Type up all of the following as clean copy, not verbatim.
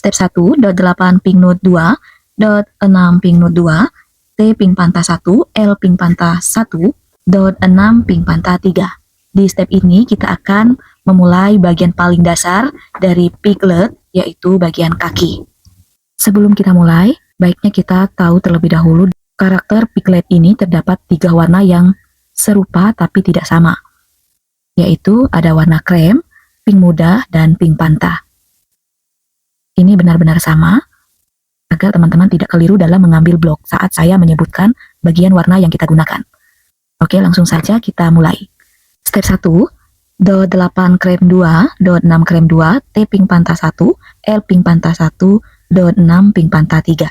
Step 1, dot 8 ping node 2, dot 6 ping node 2, T ping pantah 1, L ping pantah 1, dot 6 ping pantah 3. Di step ini kita akan memulai bagian paling dasar dari piglet, yaitu bagian kaki. Sebelum kita mulai, baiknya kita tahu terlebih dahulu karakter piglet ini terdapat 3 warna yang serupa tapi tidak sama, yaitu ada warna krem, pink muda, dan pink pantah. Ini benar-benar sama, agar teman-teman tidak keliru dalam mengambil blok saat saya menyebutkan bagian warna yang kita gunakan. Oke, langsung saja kita mulai. Step 1, dot 8 krem 2, dot 6 krem 2, T pink pantah 1, L pink pantah 1, dot 6 pink pantah 3.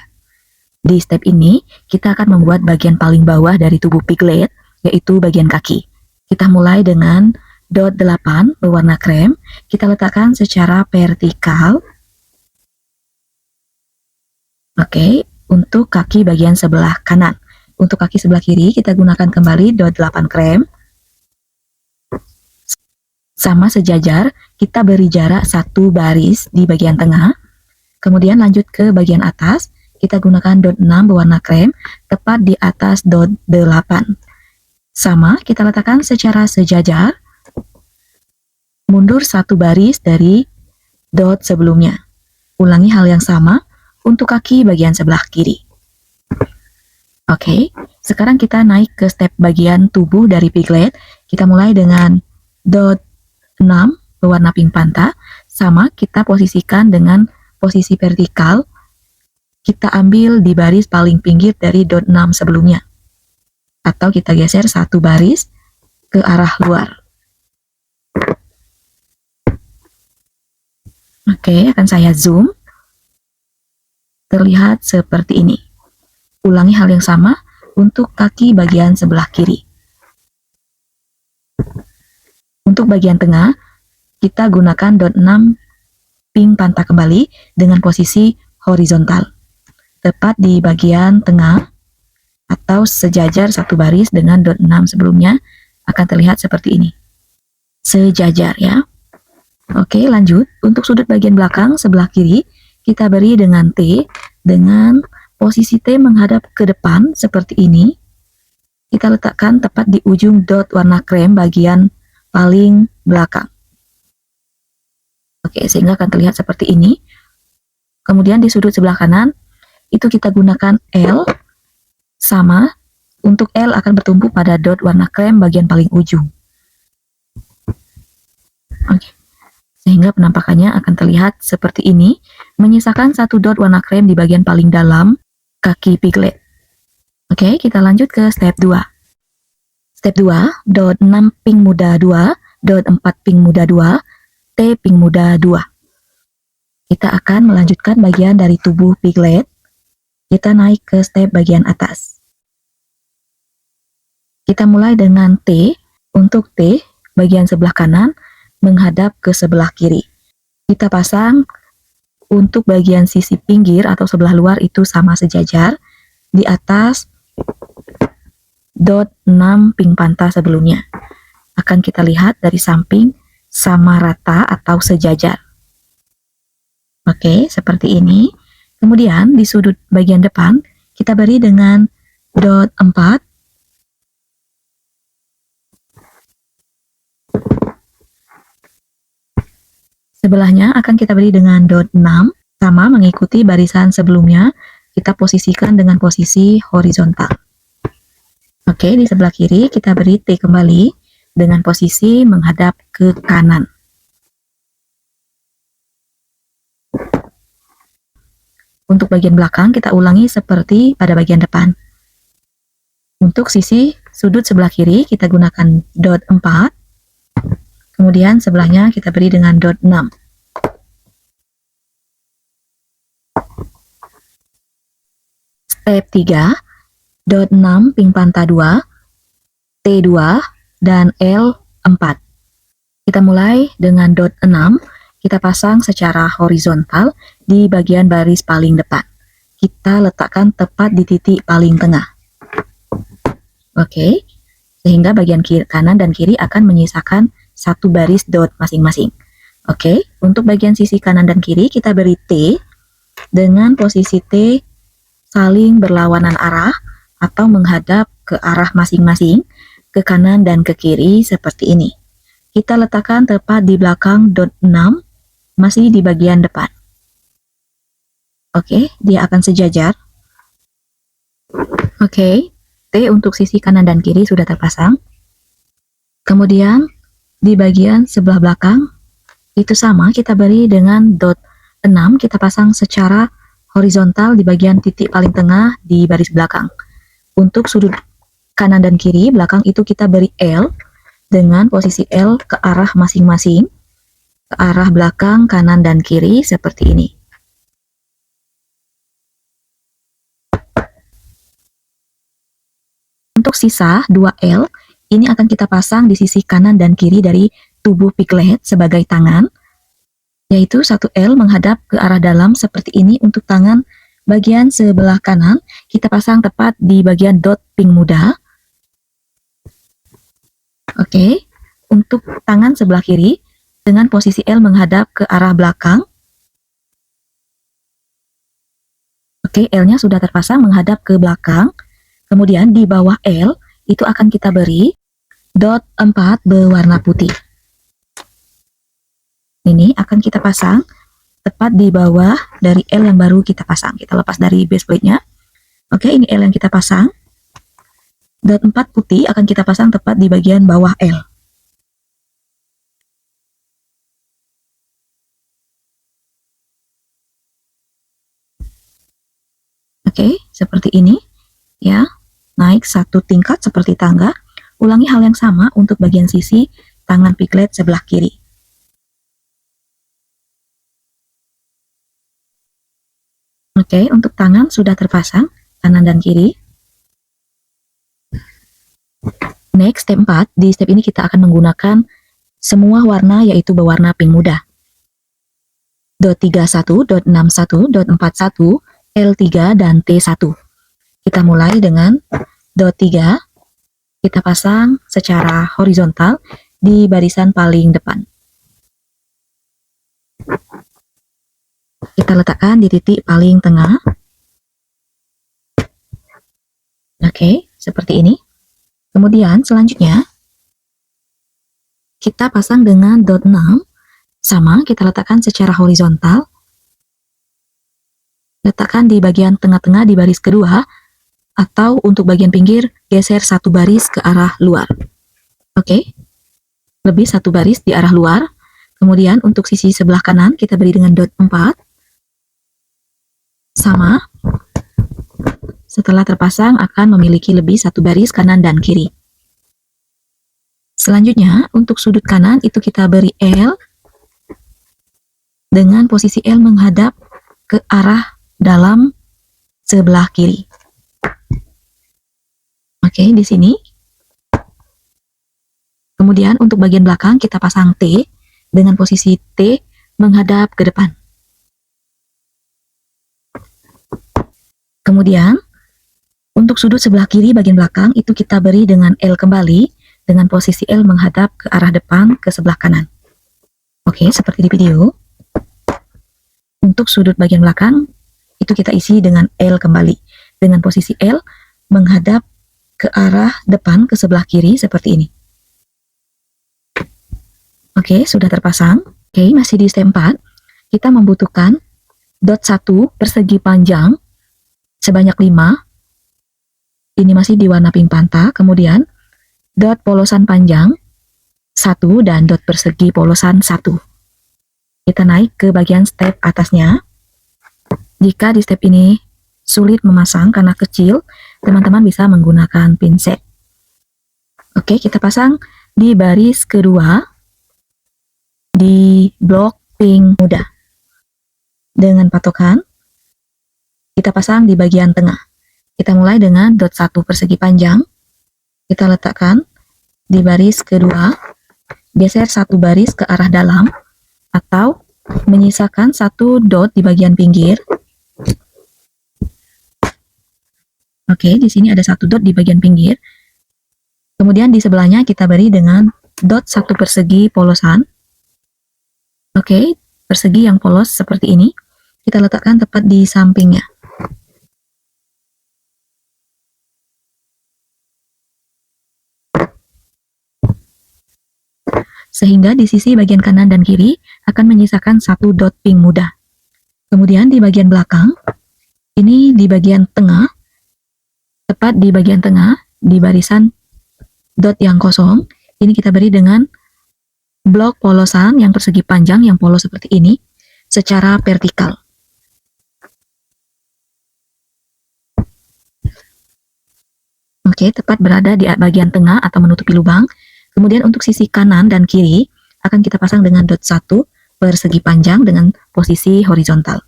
Di step ini, kita akan membuat bagian paling bawah dari tubuh piglet, yaitu bagian kaki. Kita mulai dengan dot 8 berwarna krem, kita letakkan secara vertikal. Oke, untuk kaki bagian sebelah kanan. Untuk kaki sebelah kiri, kita gunakan kembali dot 8 krem. Sama sejajar, kita beri jarak 1 baris di bagian tengah. Kemudian lanjut ke bagian atas, kita gunakan dot 6 berwarna krem, tepat di atas dot 8. Sama, kita letakkan secara sejajar, mundur 1 baris dari dot sebelumnya. Ulangi hal yang sama untuk kaki bagian sebelah kiri. Oke, sekarang kita naik ke step bagian tubuh dari piglet. Kita mulai dengan dot 6 berwarna pink pantah. Sama, kita posisikan dengan posisi vertikal. Kita ambil di baris paling pinggir dari dot 6 sebelumnya. Atau kita geser 1 baris ke arah luar. Oke, akan saya zoom. Terlihat seperti ini. Ulangi hal yang sama untuk kaki bagian sebelah kiri. Untuk bagian tengah, kita gunakan dot 6 pink pantah kembali dengan posisi horizontal. Tepat di bagian tengah atau sejajar 1 baris dengan dot 6 sebelumnya akan terlihat seperti ini. Sejajar ya. Oke, lanjut. Untuk sudut bagian belakang sebelah kiri, kita beri dengan T, dengan posisi T menghadap ke depan seperti ini. Kita letakkan tepat di ujung dot warna krem bagian paling belakang. Oke, sehingga akan terlihat seperti ini. Kemudian di sudut sebelah kanan, itu kita gunakan L. Sama, untuk L akan bertumpu pada dot warna krem bagian paling ujung. Oke. Sehingga penampakannya akan terlihat seperti ini, menyisakan 1 dot warna krem di bagian paling dalam kaki piglet. Oke, kita lanjut ke step 2. Step 2, dot 6 pink muda 2, dot 4 pink muda 2, T pink muda 2. Kita akan melanjutkan bagian dari tubuh piglet. Kita naik ke step bagian atas. Kita mulai dengan T. Untuk T, bagian sebelah kanan menghadap ke sebelah kiri. Kita pasang untuk bagian sisi pinggir atau sebelah luar itu sama sejajar di atas dot 6 pink pantah sebelumnya. Akan kita lihat dari samping sama rata atau sejajar. Oke, seperti ini. Kemudian di sudut bagian depan kita beri dengan dot 4. Sebelahnya akan kita beri dengan dot 6, sama mengikuti barisan sebelumnya, kita posisikan dengan posisi horizontal. Oke, di sebelah kiri kita beri T kembali dengan posisi menghadap ke kanan. Untuk bagian belakang kita ulangi seperti pada bagian depan. Untuk sisi sudut sebelah kiri kita gunakan dot 4. Kemudian sebelahnya kita beri dengan dot 6. Step 3, dot 6 pink pantah 2, T2, dan L4. Kita mulai dengan dot 6, kita pasang secara horizontal di bagian baris paling depan. Kita letakkan tepat di titik paling tengah. Oke, sehingga bagian kanan dan kiri akan menyisakan 1 baris dot masing-masing. Oke, untuk bagian sisi kanan dan kiri kita beri T. dengan posisi T saling berlawanan arah atau menghadap ke arah masing-masing, ke kanan dan ke kiri seperti ini. Kita letakkan tepat di belakang dot 6, masih di bagian depan. Oke, dia akan sejajar. Oke, T untuk sisi kanan dan kiri sudah terpasang. Kemudian di bagian sebelah belakang itu sama, kita beri dengan dot 6, kita pasang secara horizontal di bagian titik paling tengah di baris belakang. Untuk sudut kanan dan kiri belakang itu kita beri L dengan posisi L ke arah masing-masing, ke arah belakang, kanan dan kiri seperti ini. Untuk sisa 2L, ini akan kita pasang di sisi kanan dan kiri dari tubuh piglet sebagai tangan, yaitu 1L menghadap ke arah dalam seperti ini. Untuk tangan bagian sebelah kanan, kita pasang tepat di bagian dot pink muda. Oke, untuk tangan sebelah kiri, dengan posisi L menghadap ke arah belakang. Oke, L-nya sudah terpasang menghadap ke belakang. Kemudian di bawah L itu akan kita beri dot 4 berwarna putih. Ini akan kita pasang tepat di bawah dari L yang baru kita pasang. Kita lepas dari base plate-nya. Oke, ini L yang kita pasang. Dot 4 putih akan kita pasang tepat di bagian bawah L. Oke, seperti ini. Ya. Naik satu tingkat seperti tangga. Ulangi hal yang sama untuk bagian sisi tangan piglet sebelah kiri. Oke, untuk tangan sudah terpasang kanan dan kiri. Next, step 4. Di step ini kita akan menggunakan semua warna, yaitu berwarna pink muda. Dot 31, dot 61, dot 41, L3 dan T1. Kita mulai dengan dot 3, kita pasang secara horizontal di barisan paling depan. Kita letakkan di titik paling tengah. Oke, seperti ini. Kemudian selanjutnya, kita pasang dengan dot 6, sama, kita letakkan secara horizontal. Letakkan di bagian tengah-tengah di baris kedua, atau untuk bagian pinggir, geser satu baris ke arah luar. Oke, lebih satu baris di arah luar. Kemudian untuk sisi sebelah kanan, kita beri dengan dot 4. Sama. Setelah terpasang, akan memiliki lebih satu baris kanan dan kiri. Selanjutnya, untuk sudut kanan, itu kita beri L, dengan posisi L menghadap ke arah dalam sebelah kiri. Oke, di sini. Kemudian untuk bagian belakang kita pasang T dengan posisi T menghadap ke depan. Kemudian untuk sudut sebelah kiri bagian belakang itu kita beri dengan L kembali dengan posisi L menghadap ke arah depan ke sebelah kanan. Oke, seperti di video. Untuk sudut bagian belakang itu kita isi dengan L kembali dengan posisi L menghadap ke arah depan ke sebelah kiri seperti ini. Oke, sudah terpasang. Oke, masih di step 4. Kita membutuhkan dot 1 persegi panjang sebanyak 5. Ini masih di warna pink panta. Kemudian dot polosan panjang 1 dan dot persegi polosan 1. Kita naik ke bagian step atasnya. Jika di step ini sulit memasang karena kecil, teman-teman bisa menggunakan pinset. Oke, kita pasang di baris kedua di blok pink muda. Dengan patokan, kita pasang di bagian tengah. Kita mulai dengan dot 1 persegi panjang. Kita letakkan di baris kedua, geser satu baris ke arah dalam, atau menyisakan satu dot di bagian pinggir. Oke, di sini ada satu dot di bagian pinggir. Kemudian di sebelahnya kita beri dengan dot 1 persegi polosan. Oke, persegi yang polos seperti ini. kita letakkan tepat di sampingnya. Sehingga di sisi bagian kanan dan kiri akan menyisakan satu dot pink muda. Kemudian di bagian belakang, ini di bagian tengah, tepat di bagian tengah, di barisan dot yang kosong, ini kita beri dengan blok polosan yang persegi panjang yang polos seperti ini, secara vertikal. Oke, tepat berada di bagian tengah atau menutupi lubang. Kemudian untuk sisi kanan dan kiri akan kita pasang dengan dot 1 persegi panjang dengan posisi horizontal.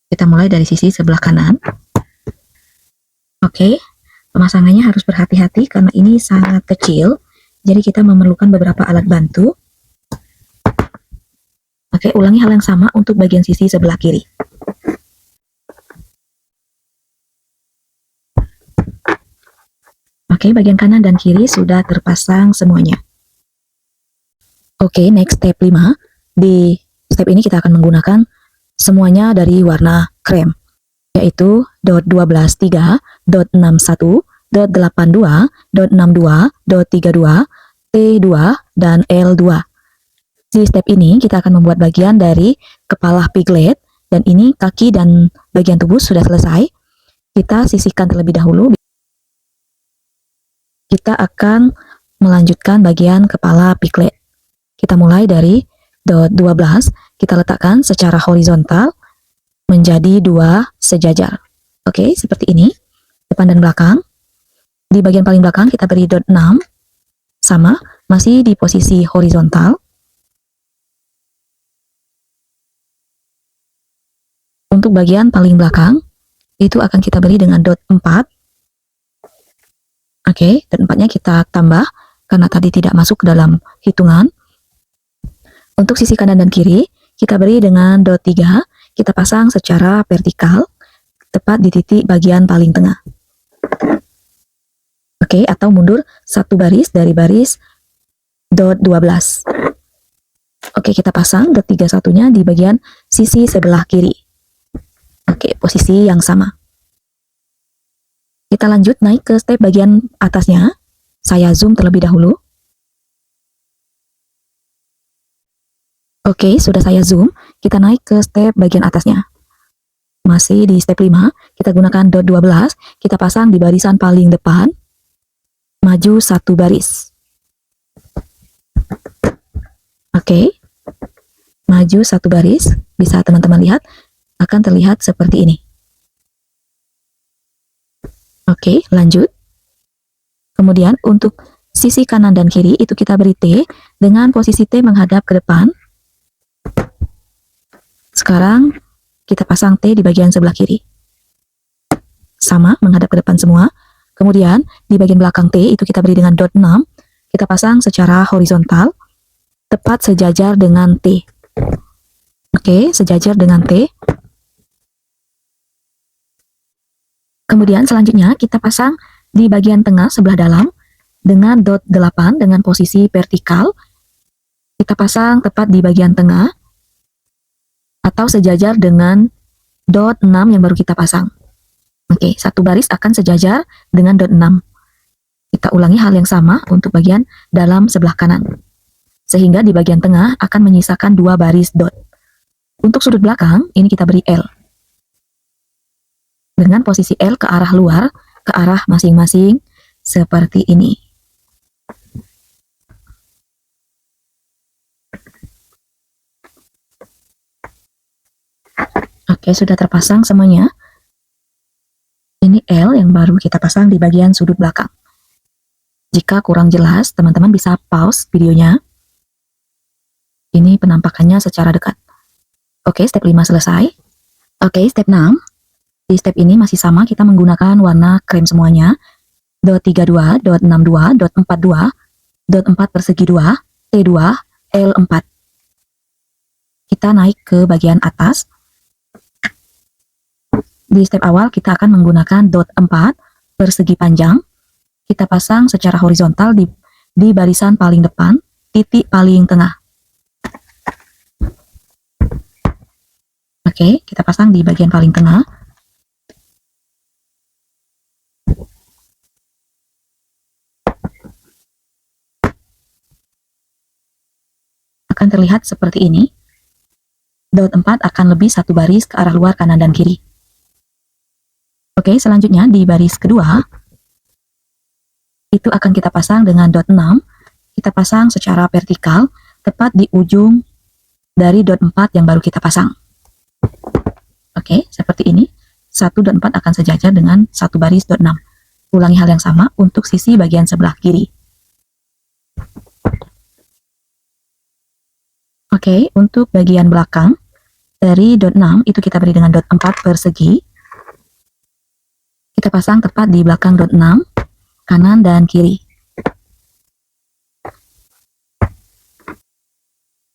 Kita mulai dari sisi sebelah kanan. Oke, pemasangannya harus berhati-hati karena ini sangat kecil, jadi kita memerlukan beberapa alat bantu. Oke, ulangi hal yang sama untuk bagian sisi sebelah kiri. Oke, bagian kanan dan kiri sudah terpasang semuanya. Oke, next step 5. Di step ini kita akan menggunakan semuanya dari warna krem, yaitu dot 12.3, dot 61, dot 82, dot 62, dot 32, T2, dan L2. Di step ini kita akan membuat bagian dari kepala piglet, dan ini kaki dan bagian tubuh sudah selesai. Kita sisihkan terlebih dahulu. Kita akan melanjutkan bagian kepala piglet. Kita mulai dari dot 12, kita letakkan secara horizontal menjadi 2 sejajar. Oke, seperti ini, depan dan belakang. Di bagian paling belakang kita beri dot 6, sama, masih di posisi horizontal. Untuk bagian paling belakang, itu akan kita beri dengan dot 4. Oke, dan 4-nya kita tambah karena tadi tidak masuk ke dalam hitungan. Untuk sisi kanan dan kiri, kita beri dengan dot 3, kita pasang secara vertikal, tepat di titik bagian paling tengah. Oke, atau mundur satu baris dari baris dot 12. Oke, kita pasang dot 31-nya di bagian sisi sebelah kiri. Oke, posisi yang sama. Kita lanjut naik ke step bagian atasnya. Saya zoom terlebih dahulu. Oke, sudah saya zoom. Kita naik ke step bagian atasnya. Masih di step 5, kita gunakan dot 12. Kita pasang di barisan paling depan. Maju satu baris. Oke. Maju satu baris. Bisa teman-teman lihat. Akan terlihat seperti ini. Oke, lanjut. Kemudian untuk sisi kanan dan kiri itu kita beri T dengan posisi T menghadap ke depan. Sekarang kita pasang T di bagian sebelah kiri. Sama, menghadap ke depan semua. Kemudian di bagian belakang T itu kita beri dengan dot 6. Kita pasang secara horizontal, tepat sejajar dengan T. Oke, sejajar dengan T. Kemudian selanjutnya kita pasang di bagian tengah sebelah dalam dengan dot 8 dengan posisi vertikal. Kita pasang tepat di bagian tengah atau sejajar dengan dot 6 yang baru kita pasang. Oke, satu baris akan sejajar dengan dot 6. Kita ulangi hal yang sama untuk bagian dalam sebelah kanan. Sehingga di bagian tengah akan menyisakan 2 baris dot. Untuk sudut belakang, ini kita beri L. Dengan posisi L ke arah luar, ke arah masing-masing, seperti ini. Oke, sudah terpasang semuanya. Ini L yang baru kita pasang di bagian sudut belakang. Jika kurang jelas, teman-teman bisa pause videonya. Ini penampakannya secara dekat. Oke, step 5 selesai. Oke, step 6. Di step ini masih sama, kita menggunakan warna krem semuanya. Dot 32, dot 62, dot 42, dot 4 persegi 2, T2, L4. Kita naik ke bagian atas. Di step awal kita akan menggunakan dot 4 persegi panjang. Kita pasang secara horizontal di barisan paling depan, titik paling tengah. Oke, kita pasang di bagian paling tengah. Akan terlihat seperti ini. Dot 4 akan lebih satu baris ke arah luar kanan dan kiri. Oke, selanjutnya di baris kedua, itu akan kita pasang dengan dot 6. Kita pasang secara vertikal, tepat di ujung dari dot 4 yang baru kita pasang. Oke, seperti ini. 1 dot 4 akan sejajar dengan satu baris dot 6. Ulangi hal yang sama untuk sisi bagian sebelah kiri. Oke, untuk bagian belakang, dari dot 6 itu kita beri dengan dot 4 persegi. Kita pasang tepat di belakang dot 6, kanan dan kiri.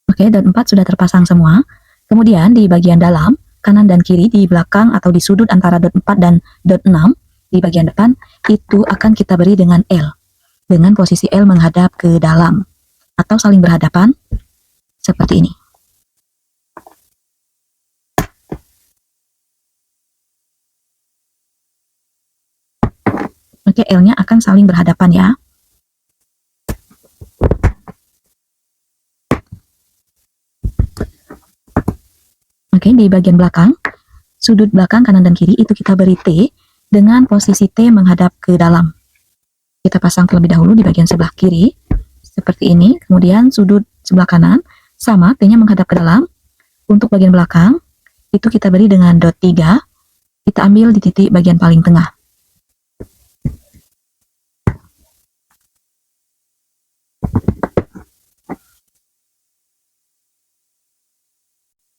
Oke, dot 4 sudah terpasang semua. Kemudian di bagian dalam, kanan dan kiri, di belakang atau di sudut antara dot 4 dan dot 6, di bagian depan, itu akan kita beri dengan L. Dengan posisi L menghadap ke dalam, atau saling berhadapan, seperti ini. Oke, L-nya akan saling berhadapan ya. Oke, di bagian belakang, sudut belakang kanan dan kiri itu kita beri T dengan posisi T menghadap ke dalam. Kita pasang terlebih dahulu di bagian sebelah kiri, seperti ini. Kemudian sudut sebelah kanan, sama, T-nya menghadap ke dalam. Untuk bagian belakang, itu kita beri dengan dot 3, kita ambil di titik bagian paling tengah.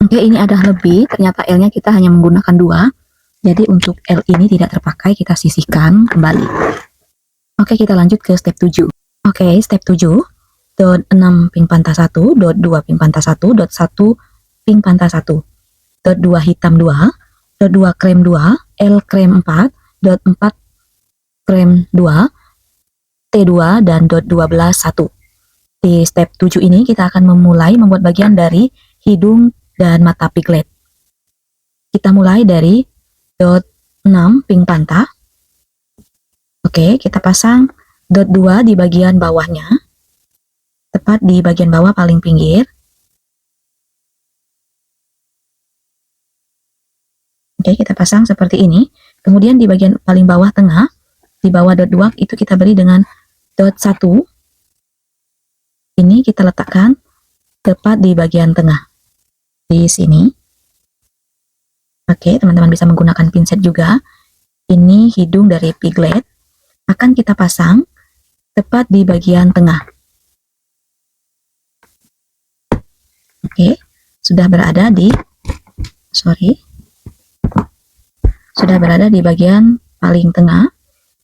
Oke, ini ada lebih, ternyata L-nya kita hanya menggunakan 2. Jadi untuk L ini tidak terpakai, kita sisihkan kembali. Oke, kita lanjut ke step 7. Oke, step 7. Dot 6 ping pantah 1, dot 2 ping pantah 1, dot 1 ping pantah 1, dot 2 hitam 2, dot 2 krem 2, L krem 4, dot 4 krem 2, T2, dan dot 12 1. Di step 7 ini kita akan memulai membuat bagian dari hidung dan mata piglet. Kita mulai dari dot 6 ping pantah. Oke, kita pasang dot 2 di bagian bawahnya, tepat di bagian bawah paling pinggir. Oke, kita pasang seperti ini. Kemudian di bagian paling bawah tengah, di bawah dot 2 itu kita beri dengan dot 1. Ini kita letakkan tepat di bagian tengah, di sini. Oke, teman-teman bisa menggunakan pinset juga. Ini hidung dari piglet. Akan kita pasang tepat di bagian tengah. Oke, sudah berada di bagian paling tengah.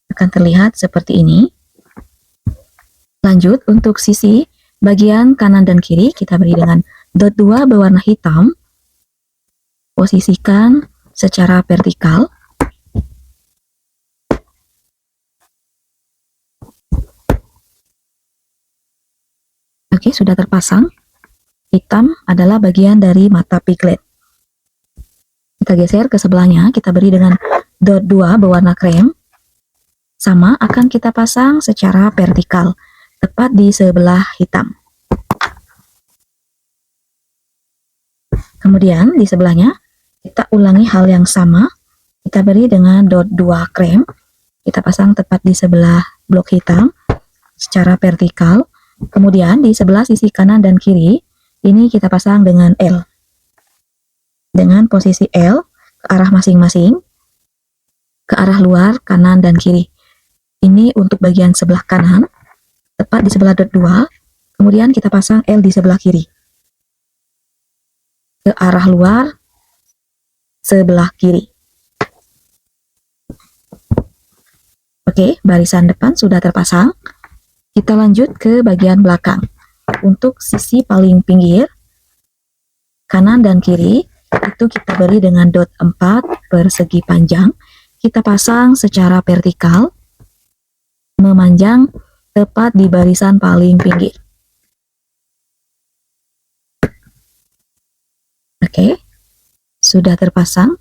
Akan terlihat seperti ini. Lanjut, untuk sisi bagian kanan dan kiri kita beri dengan dot 2 berwarna hitam. Posisikan secara vertikal. Oke, sudah terpasang. Hitam adalah bagian dari mata piglet. Kita geser ke sebelahnya, kita beri dengan dot 2 berwarna krem. Sama, akan kita pasang secara vertikal, tepat di sebelah hitam. Kemudian di sebelahnya, kita ulangi hal yang sama. Kita beri dengan dot 2 krem. Kita pasang tepat di sebelah blok hitam, secara vertikal. Kemudian di sebelah sisi kanan dan kiri, ini kita pasang dengan L. Dengan posisi L ke arah masing-masing, ke arah luar, kanan, dan kiri. Ini untuk bagian sebelah kanan, tepat di sebelah dot 2, kemudian kita pasang L di sebelah kiri. Ke arah luar, sebelah kiri. Oke, barisan depan sudah terpasang. Kita lanjut ke bagian belakang. Untuk sisi paling pinggir, kanan dan kiri, itu kita beri dengan dot 4 persegi panjang. Kita pasang secara vertikal, memanjang tepat di barisan paling pinggir. Oke, sudah terpasang.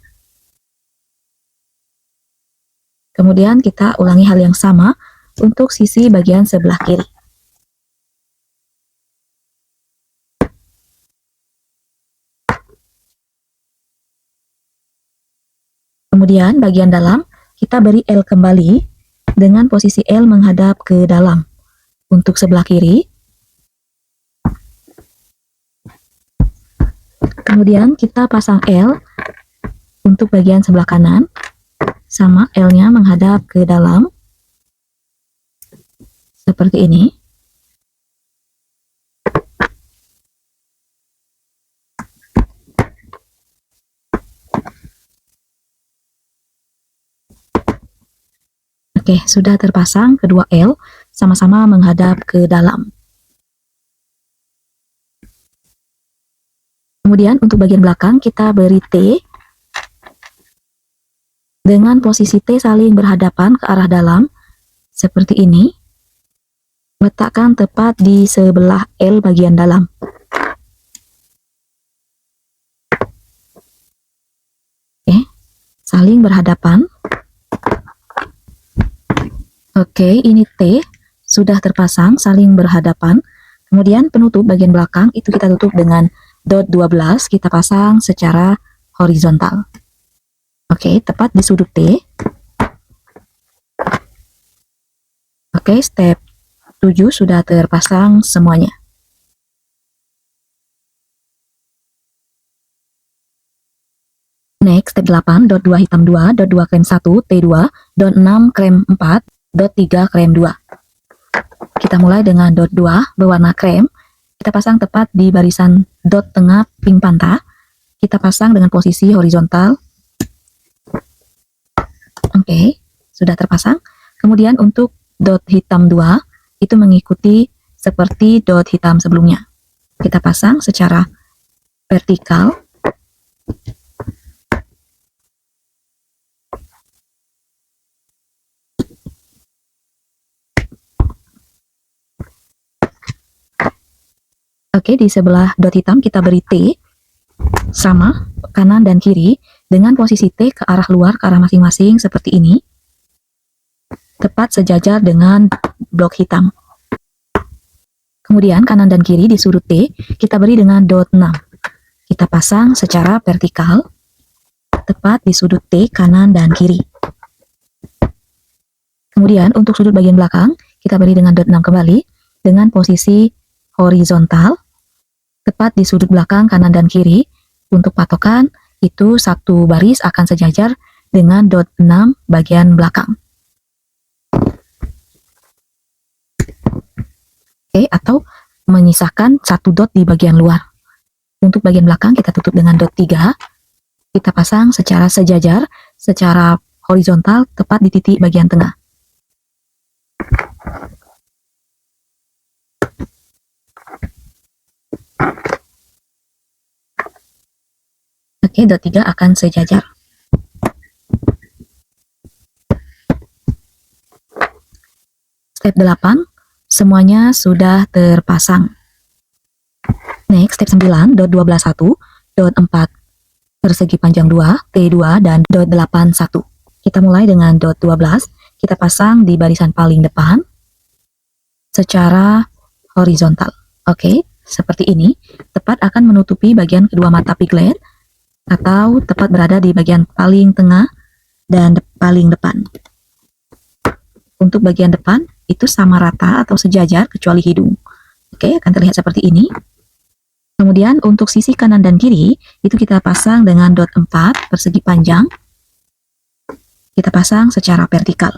Kemudian kita ulangi hal yang sama untuk sisi bagian sebelah kiri. Kemudian bagian dalam kita beri L kembali dengan posisi L menghadap ke dalam. Untuk sebelah kiri. Kemudian kita pasang L untuk bagian sebelah kanan. Sama, L-nya menghadap ke dalam. Seperti ini. Oke, sudah terpasang kedua L sama-sama menghadap ke dalam. Kemudian untuk bagian belakang kita beri T dengan posisi T saling berhadapan ke arah dalam seperti ini. Letakkan tepat di sebelah L bagian dalam. Oke, saling berhadapan. Oke, ini T sudah terpasang saling berhadapan. Kemudian penutup bagian belakang itu kita tutup dengan dot 12, kita pasang secara horizontal. Oke, tepat di sudut T. Oke, step 7 sudah terpasang semuanya. Next, step 8, dot 2 hitam 2, dot 2 krem 1, T2, dot 6 krem 4, dot 3 krem 2. Kita mulai dengan dot 2 berwarna krem. Kita pasang tepat di barisan dot tengah pink panta. Kita pasang dengan posisi horizontal. Oke, sudah terpasang. Kemudian untuk dot hitam 2 itu mengikuti seperti dot hitam sebelumnya. Kita pasang secara vertikal. Oke, di sebelah dot hitam kita beri T, sama, kanan dan kiri, dengan posisi T ke arah luar, ke arah masing-masing, seperti ini. Tepat sejajar dengan blok hitam. Kemudian kanan dan kiri di sudut T, kita beri dengan dot 6. Kita pasang secara vertikal, tepat di sudut T, kanan dan kiri. Kemudian untuk sudut bagian belakang, kita beri dengan dot 6 kembali, dengan posisi horizontal, tepat di sudut belakang kanan dan kiri. Untuk patokan, itu satu baris akan sejajar dengan dot 6 bagian belakang. Oke, atau menyisakan satu dot di bagian luar. Untuk bagian belakang kita tutup dengan dot 3. Kita pasang secara sejajar, secara horizontal, tepat di titik bagian tengah. Oke, dot 3 akan sejajar. Step 8, semuanya sudah terpasang. Next, step 9, dot 12.1, dot 4 persegi panjang 2, T2, dan dot 8.1. Kita mulai dengan dot 12, kita pasang di barisan paling depan secara horizontal. Oke, seperti ini, tepat akan menutupi bagian kedua mata piglet, atau tepat berada di bagian paling tengah dan paling depan. Untuk bagian depan itu sama rata atau sejajar kecuali hidung. Oke, akan terlihat seperti ini. Kemudian untuk sisi kanan dan kiri itu kita pasang dengan dot 4 persegi panjang. Kita pasang secara vertikal.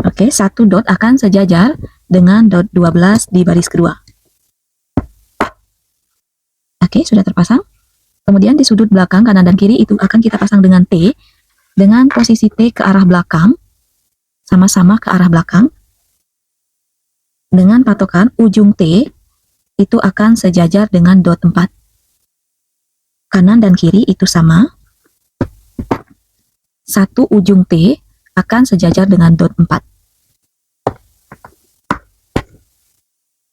Oke, satu dot akan sejajar dengan dot 12 di baris kedua. Oke, sudah terpasang. Kemudian di sudut belakang kanan dan kiri itu akan kita pasang dengan T, dengan posisi T ke arah belakang, sama-sama ke arah belakang. Dengan patokan ujung T itu akan sejajar dengan dot 4. Kanan dan kiri itu sama. Satu ujung T akan sejajar dengan dot 4.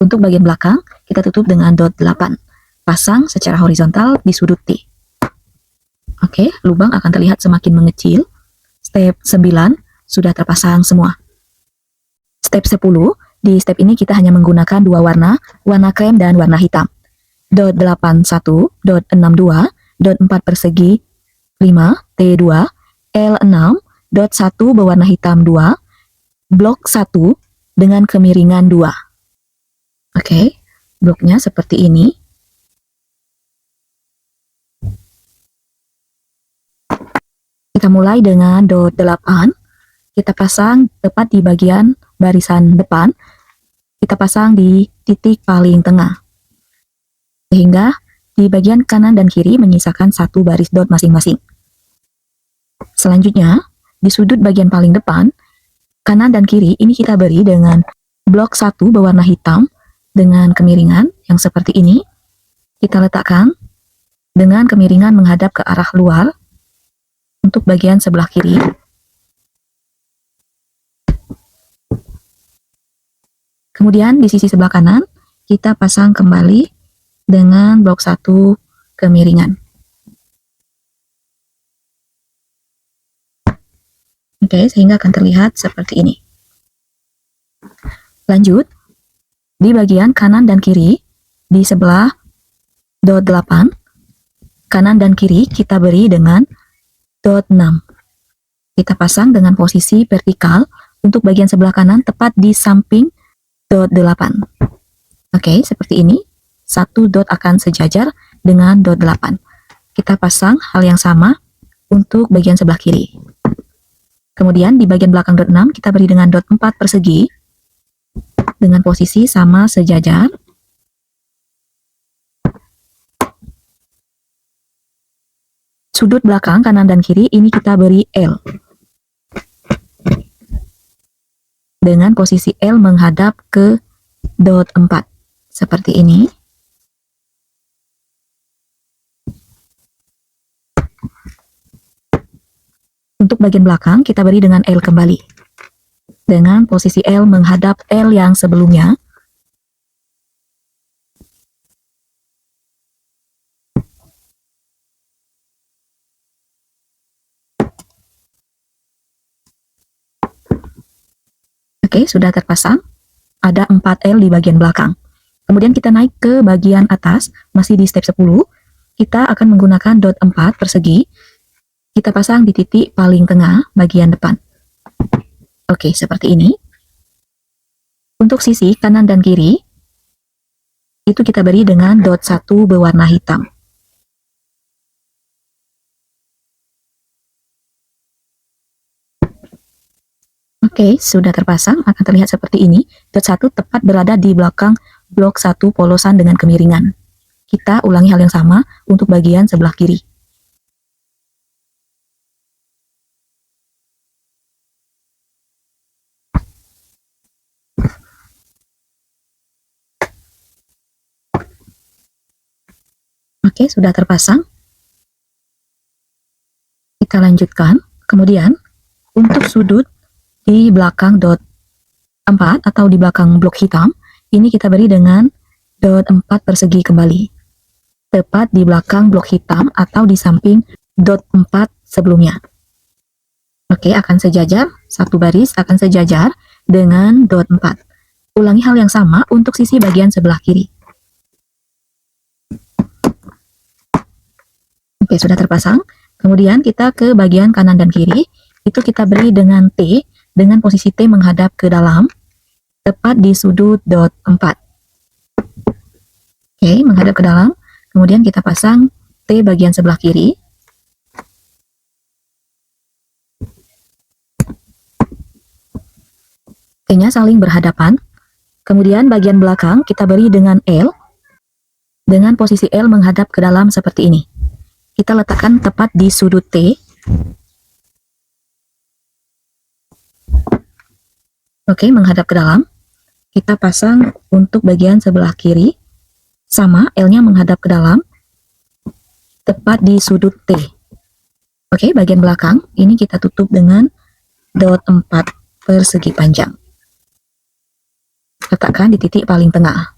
Untuk bagian belakang kita tutup dengan dot 8. pasang secara horizontal di sudut T. Oke, lubang akan terlihat semakin mengecil. Step 9 sudah terpasang semua. Step 10, di step ini kita hanya menggunakan dua warna krem dan warna hitam. Dot 81, dot 62, dot 4 persegi 5, T2, L6, dot 1 berwarna hitam 2, blok 1 dengan kemiringan 2. Oke, bloknya seperti ini. Kita mulai dengan dot 8, kita pasang tepat di bagian barisan depan, kita pasang di titik paling tengah. Sehingga di bagian kanan dan kiri menyisakan satu baris dot masing-masing. Selanjutnya, di sudut bagian paling depan, kanan dan kiri ini kita beri dengan blok 1 berwarna hitam dengan kemiringan yang seperti ini. Kita letakkan dengan kemiringan menghadap ke arah luar untuk bagian sebelah kiri. Kemudian di sisi sebelah kanan, kita pasang kembali dengan blok 1 kemiringan. Oke, sehingga akan terlihat seperti ini. Lanjut, di bagian kanan dan kiri, di sebelah dot 8, kanan dan kiri kita beri dengan dot 6. Kita pasang dengan posisi vertikal untuk bagian sebelah kanan tepat di samping dot 8. Oke, seperti ini. Satu dot akan sejajar dengan dot 8. Kita pasang hal yang sama untuk bagian sebelah kiri. Kemudian di bagian belakang dot 6 kita beri dengan dot 4 persegi dengan posisi sama sejajar. Sudut belakang kanan dan kiri ini kita beri L. Dengan posisi L menghadap ke dot 4. Seperti ini. Untuk bagian belakang kita beri dengan L kembali. Dengan posisi L menghadap L yang sebelumnya. Oke, sudah terpasang. Ada 4L di bagian belakang. Kemudian kita naik ke bagian atas, masih di step 10. Kita akan menggunakan dot 4 persegi. Kita pasang di titik paling tengah bagian depan. Oke, seperti ini. Untuk sisi kanan dan kiri, itu kita beri dengan dot 1 berwarna hitam. Oke, sudah terpasang, akan terlihat seperti ini. Dot 1 tepat berada di belakang blok 1 polosan dengan kemiringan. Kita ulangi hal yang sama untuk bagian sebelah kiri. Oke, sudah terpasang. Kita lanjutkan. Kemudian, untuk sudut di belakang dot 4 atau di belakang blok hitam, ini kita beri dengan dot 4 persegi kembali. Tepat di belakang blok hitam atau di samping dot 4 sebelumnya. Oke, akan sejajar, satu baris akan sejajar dengan dot 4. Ulangi hal yang sama untuk sisi bagian sebelah kiri. Oke, sudah terpasang. Kemudian kita ke bagian kanan dan kiri, itu kita beri dengan T, dengan posisi T menghadap ke dalam, tepat di sudut dot 4. Oke, menghadap ke dalam. Kemudian kita pasang T bagian sebelah kiri. T-nya saling berhadapan. Kemudian bagian belakang kita beri dengan L, dengan posisi L menghadap ke dalam seperti ini. Kita letakkan tepat di sudut T. Oke, menghadap ke dalam. Kita pasang untuk bagian sebelah kiri. Sama, L-nya menghadap ke dalam. Tepat di sudut T. Oke, bagian belakang. Ini kita tutup dengan dot 4 persegi panjang. Letakkan di titik paling tengah.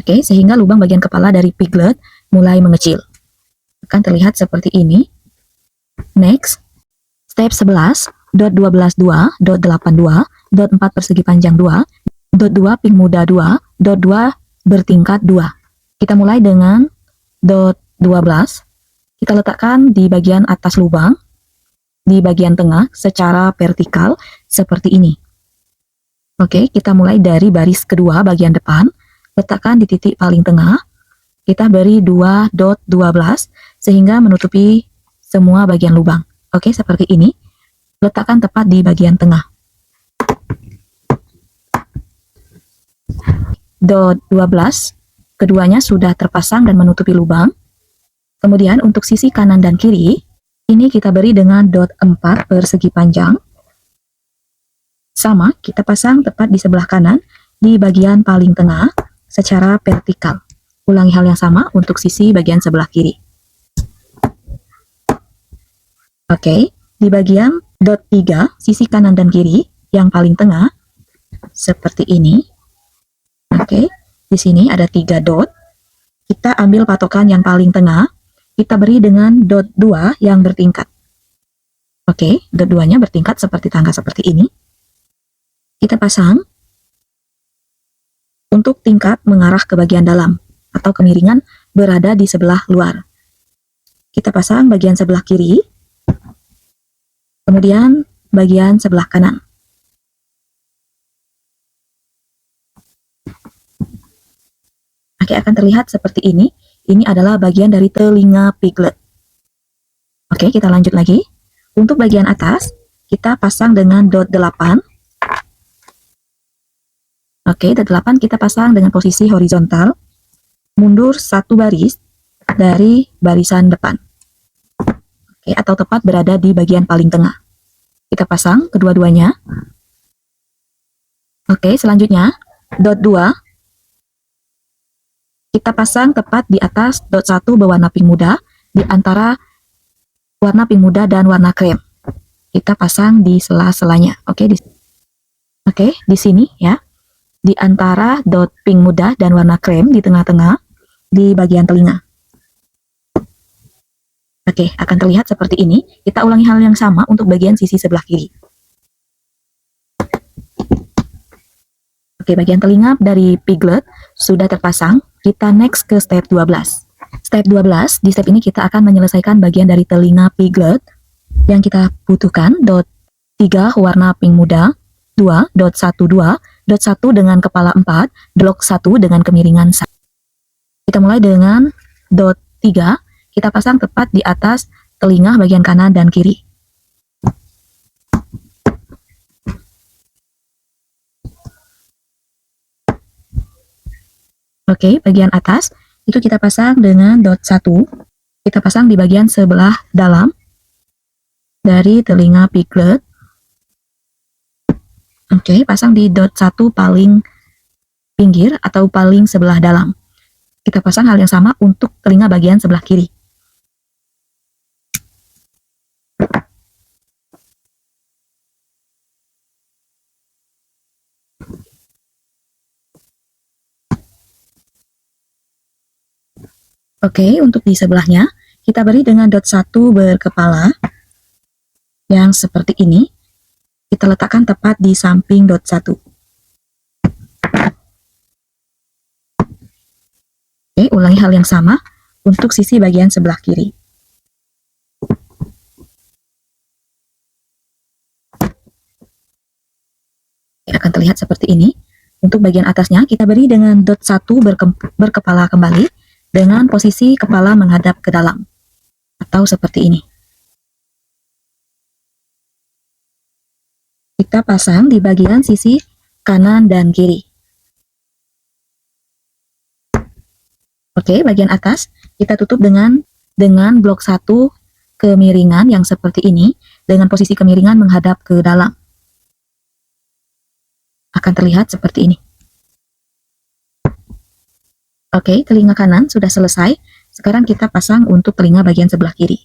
Oke, sehingga lubang bagian kepala dari piglet mulai mengecil. Akan terlihat seperti ini. Next, step 11.12.2.82.4 persegi panjang 2.2 ping muda 2.2 bertingkat 2. Kita mulai dengan dot 12. Kita letakkan di bagian atas lubang, di bagian tengah secara vertikal seperti ini. Oke, kita mulai dari baris kedua bagian depan, letakkan di titik paling tengah. Kita beri 2.12 sehingga menutupi semua bagian lubang. Oke, seperti ini. Letakkan tepat di bagian tengah. Dot 12, keduanya sudah terpasang dan menutupi lubang. Kemudian untuk sisi kanan dan kiri, ini kita beri dengan dot 4 persegi panjang. Sama, kita pasang tepat di sebelah kanan, di bagian paling tengah, secara vertikal. Ulangi hal yang sama untuk sisi bagian sebelah kiri. Oke, di bagian dot 3, sisi kanan dan kiri, yang paling tengah, seperti ini. Oke, di sini ada 3 dot. Kita ambil patokan yang paling tengah, kita beri dengan dot 2 yang bertingkat. Oke, dot 2-nya bertingkat seperti tangga seperti ini. Kita pasang untuk tingkat mengarah ke bagian dalam atau kemiringan berada di sebelah luar. Kita pasang bagian sebelah kiri, kemudian bagian sebelah kanan. Oke, akan terlihat seperti ini. Ini adalah bagian dari telinga piglet. Oke, kita lanjut lagi. Untuk bagian atas, kita pasang dengan dot 8. Oke, dot 8 kita pasang dengan posisi horizontal. Mundur 1 baris dari barisan depan. Oke, atau tepat berada di bagian paling tengah. Kita pasang kedua-duanya. Oke, selanjutnya, dot 2. Kita pasang tepat di atas dot 1 berwarna pink muda, di antara warna pink muda dan warna krem. Kita pasang di sela-selanya. Oke, di sini ya. Di antara dot pink muda dan warna krem di tengah-tengah, di bagian telinga. Oke, akan terlihat seperti ini. Kita ulangi hal yang sama untuk bagian sisi sebelah kiri. Oke, bagian telinga dari piglet sudah terpasang. Kita next ke step 12. Step 12, di step ini kita akan menyelesaikan bagian dari telinga piglet. Yang kita butuhkan dot 3 warna pink muda, 2, dot 1, 2, dot 1 dengan kepala 4, blok 1 dengan kemiringan 1. Kita mulai dengan dot 3, kita pasang tepat di atas telinga bagian kanan dan kiri. Oke, bagian atas itu kita pasang dengan dot 1. Kita pasang di bagian sebelah dalam dari telinga piglet. Oke, pasang di dot 1 paling pinggir atau paling sebelah dalam. Kita pasang hal yang sama untuk telinga bagian sebelah kiri. Oke, untuk di sebelahnya, kita beri dengan dot 1 berkepala, yang seperti ini. Kita letakkan tepat di samping dot 1. Oke, ulangi hal yang sama untuk sisi bagian sebelah kiri. Oke, akan terlihat seperti ini. Untuk bagian atasnya, kita beri dengan dot 1 berkepala kembali, dengan posisi kepala menghadap ke dalam, atau seperti ini. Kita pasang di bagian sisi kanan dan kiri. Oke, bagian atas kita tutup dengan blok 1 kemiringan yang seperti ini, dengan posisi kemiringan menghadap ke dalam. Akan terlihat seperti ini. Oke, telinga kanan sudah selesai. Sekarang kita pasang untuk telinga bagian sebelah kiri.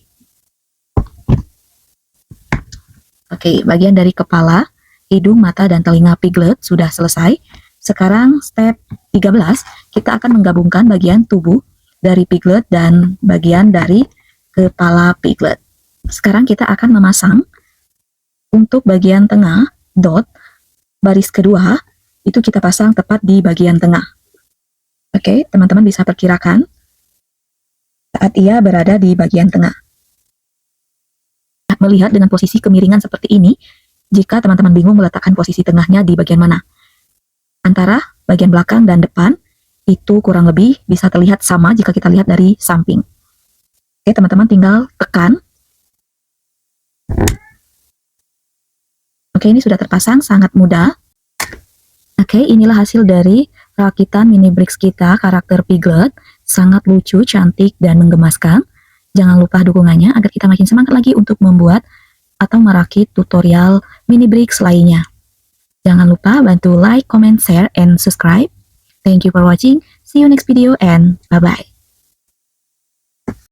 Oke, bagian dari kepala, hidung, mata, dan telinga piglet sudah selesai. Sekarang step 13, kita akan menggabungkan bagian tubuh dari piglet dan bagian dari kepala piglet. Sekarang kita akan memasang untuk bagian tengah, dot, baris kedua, itu kita pasang tepat di bagian tengah. Oke, teman-teman bisa perkirakan saat ia berada di bagian tengah. Melihat dengan posisi kemiringan seperti ini, jika teman-teman bingung meletakkan posisi tengahnya di bagian mana, antara bagian belakang dan depan, itu kurang lebih bisa terlihat sama jika kita lihat dari samping. Oke, teman-teman tinggal tekan. Oke, ini sudah terpasang, sangat mudah. Oke, inilah hasil dari rakitan mini bricks kita, karakter piglet. Sangat lucu, cantik, dan menggemaskan. Jangan lupa dukungannya agar kita makin semangat lagi untuk membuat atau merakit tutorial mini bricks lainnya. Jangan lupa bantu like, comment, share, and subscribe. Thank you for watching. See you next video and bye-bye.